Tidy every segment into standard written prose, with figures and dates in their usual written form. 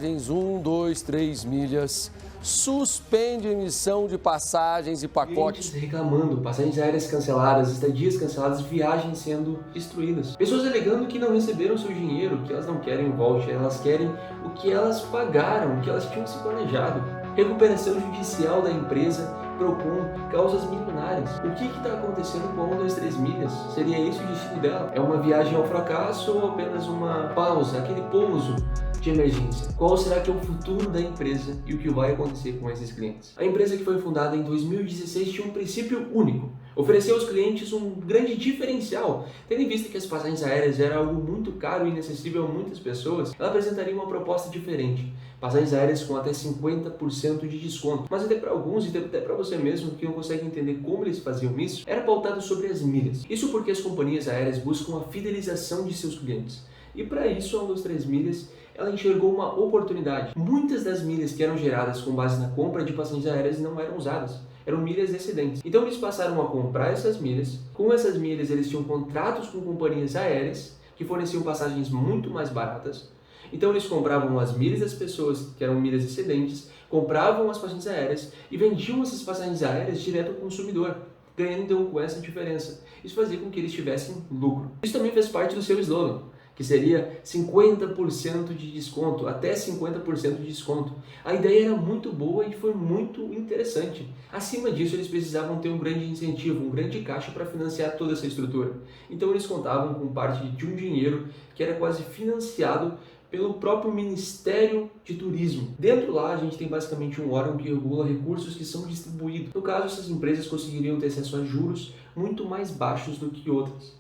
1, 2, 3 milhas, suspende a emissão de passagens e pacotes. Clientes reclamando, passagens aéreas canceladas, estadias canceladas, viagens sendo destruídas. Pessoas alegando que não receberam seu dinheiro, que elas não querem voucher, elas querem o que elas pagaram, o que elas tinham se planejado. Recuperação judicial da empresa, Procon, causas milionárias. O que está acontecendo com a 1, 2, 3 milhas? Seria esse o destino dela? É uma viagem ao fracasso ou apenas uma pausa, aquele pouso de emergência? Qual será que é o futuro da empresa e o que vai acontecer com esses clientes? A empresa, que foi fundada em 2016, tinha um princípio único: oferecer aos clientes um grande diferencial. Tendo em vista que as passagens aéreas eram algo muito caro e inacessível a muitas pessoas, ela apresentaria uma proposta diferente: passagens aéreas com até 50% de desconto. Mas até para alguns, e até para você mesmo que não consegue entender como eles faziam isso, era pautado sobre as milhas. Isso porque as companhias aéreas buscam a fidelização de seus clientes. E para isso, a 1, 2, 3 milhas, ela enxergou uma oportunidade. Muitas das milhas que eram geradas com base na compra de passagens aéreas não eram usadas, eram milhas excedentes. Então eles passaram a comprar essas milhas. Com essas milhas eles tinham contratos com companhias aéreas que forneciam passagens muito mais baratas. Então eles compravam as milhas das pessoas, que eram milhas excedentes, compravam as passagens aéreas e vendiam essas passagens aéreas direto ao consumidor, ganhando então com essa diferença. Isso fazia com que eles tivessem lucro. Isso também fez parte do seu slogan, que seria 50% de desconto, até 50% de desconto. A ideia era muito boa e foi muito interessante. Acima disso, eles precisavam ter um grande incentivo, um grande caixa para financiar toda essa estrutura. Então eles contavam com parte de um dinheiro que era quase financiado pelo próprio Ministério de Turismo. Dentro lá, a gente tem basicamente um órgão que regula recursos que são distribuídos. No caso, essas empresas conseguiriam ter acesso a juros muito mais baixos do que outras.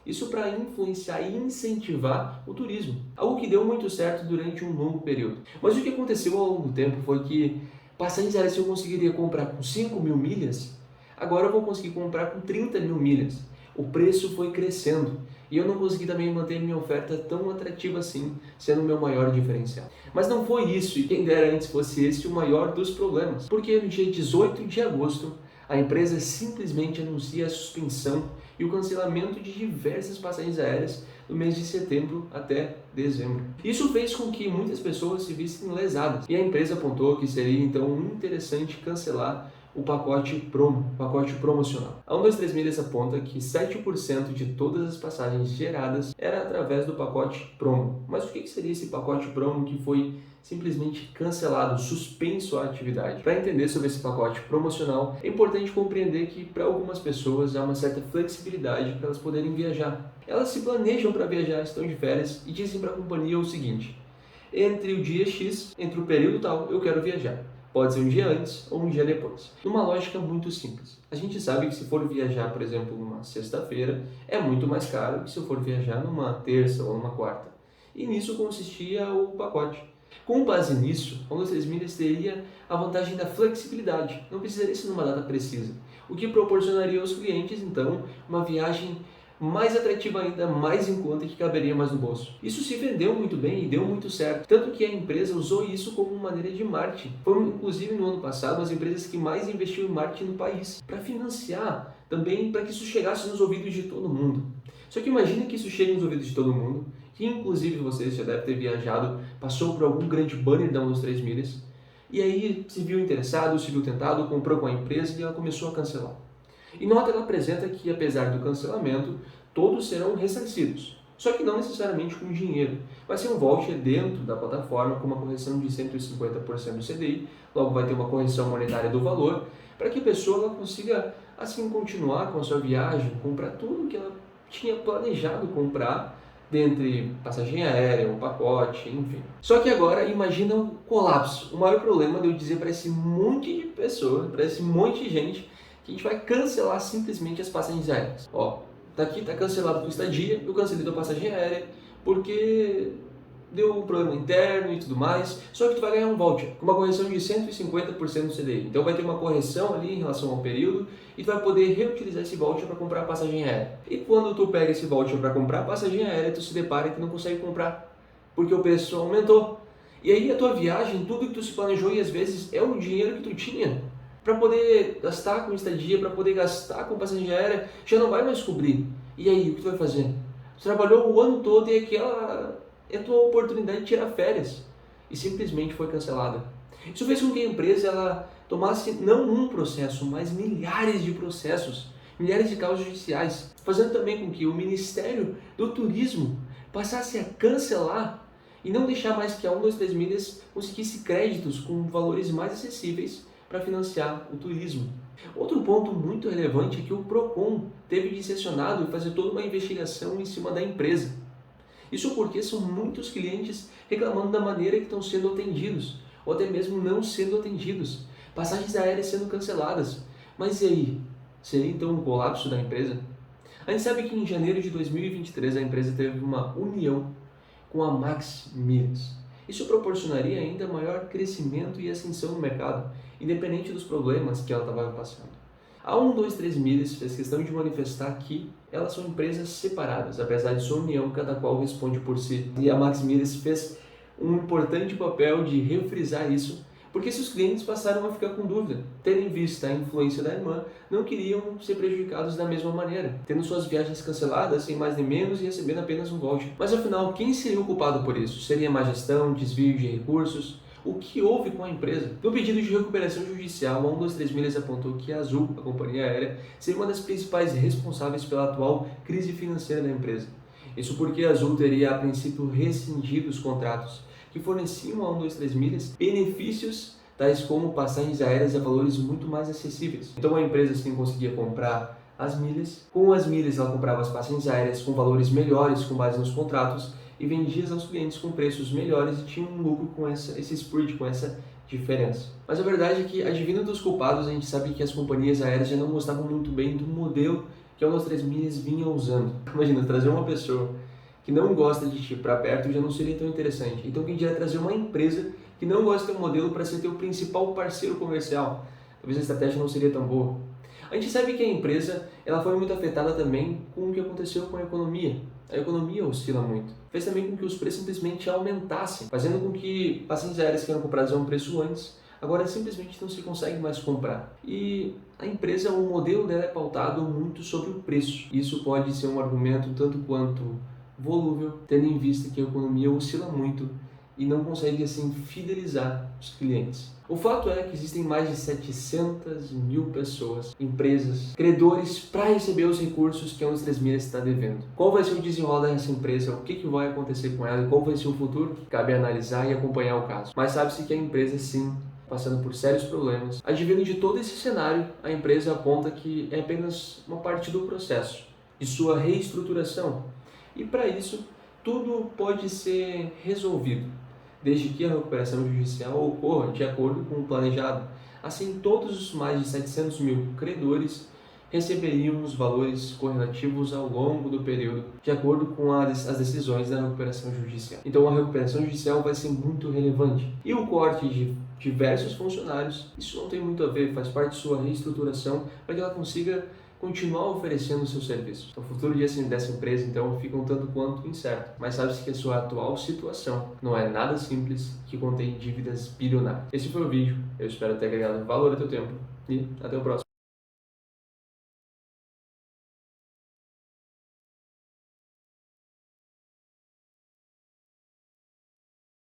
Isso para influenciar e incentivar o turismo, algo que deu muito certo durante um longo período. Mas o que aconteceu ao longo do tempo foi que passagens aéreas que eu conseguiria comprar com 5 mil milhas, agora eu vou conseguir comprar com 30 mil milhas. O preço foi crescendo e eu não consegui também manter minha oferta tão atrativa assim, sendo o meu maior diferencial. Mas não foi isso, e quem dera antes fosse esse o maior dos problemas, porque no dia 18 de agosto, a empresa simplesmente anuncia a suspensão e o cancelamento de diversas passagens aéreas do mês de setembro até dezembro. Isso fez com que muitas pessoas se vissem lesadas, e a empresa apontou que seria então interessante cancelar o pacote promo, pacote promocional. A 1, 2, 3 milhas aponta que 7% de todas as passagens geradas era através do pacote promo. Mas o que seria esse pacote promo que foi simplesmente cancelado, suspenso a atividade? Para entender sobre esse pacote promocional, é importante compreender que para algumas pessoas há uma certa flexibilidade para elas poderem viajar. Elas se planejam para viajar, estão de férias e dizem para a companhia o seguinte: entre o dia X, entre o período tal, eu quero viajar. Pode ser um dia antes ou um dia depois. Numa lógica muito simples. A gente sabe que se for viajar, por exemplo, numa sexta-feira, é muito mais caro que se eu for viajar numa terça ou numa quarta. E nisso consistia o pacote. Com base nisso, a 1, 2, 3 milhas teria a vantagem da flexibilidade. Não precisaria ser numa data precisa. O que proporcionaria aos clientes, então, uma viagem mais atrativa ainda, mais em conta, que caberia mais no bolso. Isso se vendeu muito bem e deu muito certo, tanto que a empresa usou isso como uma maneira de marketing. Foi inclusive no ano passado as empresas que mais investiu em marketing no país, para financiar também, para que isso chegasse nos ouvidos de todo mundo. Só que imagina que isso chegue nos ouvidos de todo mundo, que inclusive você já deve ter viajado, passou por algum grande banner da 1, 2, 3 milhas, e aí se viu interessado, se viu tentado, comprou com a empresa e ela começou a cancelar. E nota, ela apresenta que, apesar do cancelamento, todos serão ressarcidos, só que não necessariamente com dinheiro. Vai ser um voucher dentro da plataforma com uma correção de 150% do CDI, logo vai ter uma correção monetária do valor, para que a pessoa ela consiga assim continuar com a sua viagem, comprar tudo que ela tinha planejado comprar, dentre passagem aérea, um pacote, enfim. Só que agora imagina o colapso, o maior problema de eu dizer para esse monte de pessoas, para esse monte de gente, que a gente vai cancelar simplesmente as passagens aéreas. Ó, daqui tá cancelado a estadia, eu cancelei a passagem aérea porque deu um problema interno e tudo mais, só que tu vai ganhar um voucher com uma correção de 150% do CDI. Então vai ter uma correção ali em relação ao período e tu vai poder reutilizar esse voucher para comprar a passagem aérea. E quando tu pega esse voucher para comprar a passagem aérea, tu se depara que não consegue comprar, porque o preço aumentou. E aí a tua viagem, tudo que tu se planejou, e às vezes é o dinheiro que tu tinha para poder gastar com estadia, para poder gastar com passagem aérea, já não vai mais cobrir. E aí, o que tu vai fazer? Tu trabalhou o ano todo e aquela é a tua oportunidade de tirar férias. e simplesmente foi cancelada. Isso fez com que a empresa ela tomasse não um processo, mas milhares de processos, milhares de causas judiciais, fazendo também com que o Ministério do Turismo passasse a cancelar e não deixar mais que a 123 Milhas conseguisse créditos com valores mais acessíveis para financiar o turismo. Outro ponto muito relevante é que o Procon teve de ser acionado e fazer toda uma investigação em cima da empresa. Isso porque são muitos clientes reclamando da maneira que estão sendo atendidos, ou até mesmo não sendo atendidos, passagens aéreas sendo canceladas. Mas e aí? Seria então um colapso da empresa? A gente sabe que em janeiro de 2023 a empresa teve uma união com a Max Milhas. Isso proporcionaria ainda maior crescimento e ascensão no mercado, independente dos problemas que ela estava passando. A 123 Milhas fez questão de manifestar que elas são empresas separadas, apesar de sua união, cada qual responde por si. E a Max Milhas fez um importante papel de refrisar isso, porque seus clientes passaram a ficar com dúvida, tendo em vista a influência da irmã, não queriam ser prejudicados da mesma maneira, tendo suas viagens canceladas sem mais nem menos e recebendo apenas um voucher. Mas afinal, quem seria o culpado por isso? Seria má gestão, desvio de recursos? O que houve com a empresa? No pedido de recuperação judicial, a 123 Milhas apontou que a Azul, a companhia aérea, seria uma das principais responsáveis pela atual crise financeira da empresa. Isso porque a Azul teria a princípio rescindido os contratos que forneciam a 123 Milhas benefícios tais como passagens aéreas a valores muito mais acessíveis. Então a empresa assim conseguia comprar as milhas, com as milhas ela comprava as passagens aéreas com valores melhores com base nos contratos e vendia aos clientes com preços melhores e tinha um lucro com esse spread, com essa diferença. Mas a verdade é que, adivinhando dos culpados, a gente sabe que as companhias aéreas já não gostavam muito bem do modelo que a 123 Milhas vinha usando. Imagina, trazer uma pessoa que não gosta de ti para perto já não seria tão interessante. Então quem dirá trazer uma empresa que não gosta de ter um modelo para ser teu principal parceiro comercial? Talvez a estratégia não seria tão boa. A gente sabe que a empresa ela foi muito afetada também com o que aconteceu com a economia. A economia oscila muito. Fez também com que os preços simplesmente aumentassem, fazendo com que passagens aéreas que eram compradas a um preço antes, agora simplesmente não se consegue mais comprar. E a empresa, o modelo dela é pautado muito sobre o preço. Isso pode ser um argumento tanto quanto volúvel, tendo em vista que a economia oscila muito e não consegue assim fidelizar os clientes. O fato é que existem mais de 700 mil pessoas, empresas, credores para receber os recursos que a 123 Milhas está devendo. Qual vai ser o desenrolar dessa empresa? O que vai acontecer com ela? E qual vai ser o futuro? Cabe analisar e acompanhar o caso. Mas sabe-se que a empresa sim passando por sérios problemas. Advindo de todo esse cenário, a empresa aponta que é apenas uma parte do processo de sua reestruturação. E para isso, tudo pode ser resolvido, desde que a recuperação judicial ocorra de acordo com o planejado. Assim, todos os mais de 700 mil credores receberiam os valores correlativos ao longo do período, de acordo com as decisões da recuperação judicial. Então, a recuperação judicial vai ser muito relevante. E o corte de diversos funcionários, isso não tem muito a ver, faz parte de sua reestruturação para que ela consiga continuar oferecendo o seu serviço. O futuro dessa empresa, então, fica um tanto quanto incerto, mas sabe-se que a sua atual situação não é nada simples, que contém dívidas bilionárias. Esse foi o vídeo, eu espero ter agregado valor ao teu tempo e até o próximo.